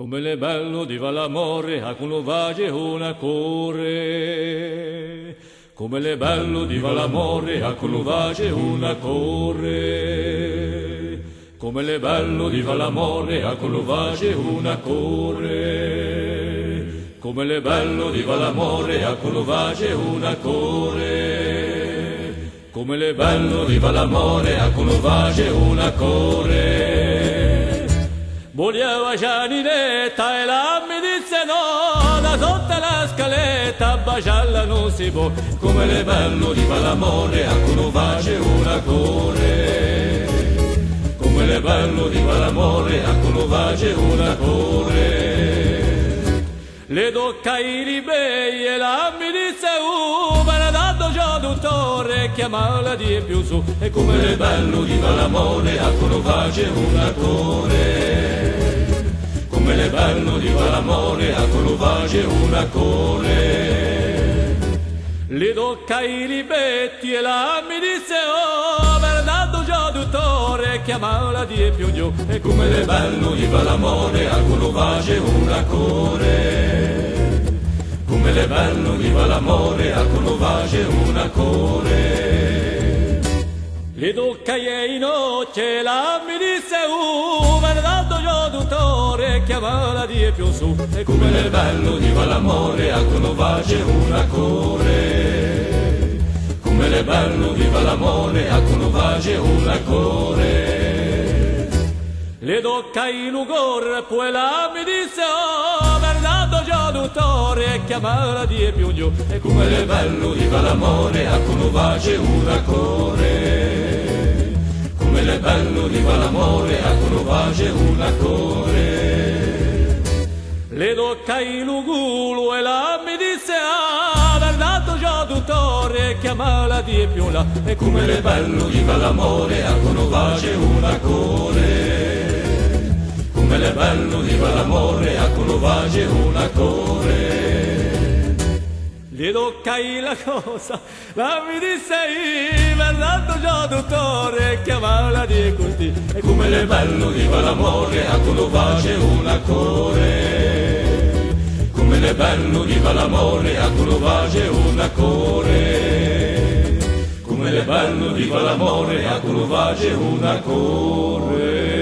Come le bello diva l'amore a cui vage una corre. Come le bello diva l'amore a cui vage una corre. Come le bello diva l'amore a cui vage una corre. Come le bello diva l'amore a cui vage una corre. Come le bello diva l'amore a cui vage una corre. Voleva Gianinetta e la mi disse no, da sotto la scaletta baciarla non si può. Come le bello di fa l'amore a cui face una core. Come le bello di fa l'amore a cui face una core. Le tocca i ribelli e la mi disse me dato già dottore chiamarla di più su. E come le bello di fa l'amore a cui face una core. Come le bello di fa l'amore a cui face una core. Le tocca i ribetti e la mi disse me dato già dottore chiamarla di più giù. E come le bello di fa l'amore a cui face una core. Come le bello di fa l'amore a cui face una core. Le tocca ieri notte la mi disse me dato già dottore chiamarla di più su. E come le bello di fa l'amore a cui face una core. Come le bello di fa l'amore a cui face una core. Le tocca in ugor poi la mi disse me dato già dottore chiamarla di più giù. E come le bello di fa l'amore a cui face una core. Come le bello di fa l'amore a cui face una core. Le tocca in ugulo e la mi disse aver dato già dottore chiamarla di più là. E come le bello di fa l'amore a cui face una core. Come le bello di fa l'amore a cui face una core. Gli toccai la cosa, la mi disse me dato già dottore chiamarla di così. E come le bello di fa l'amore a cui face una core. Come le bello di fa l'amore a cui face una core. Come le bello di fa l'amore a cui face una core.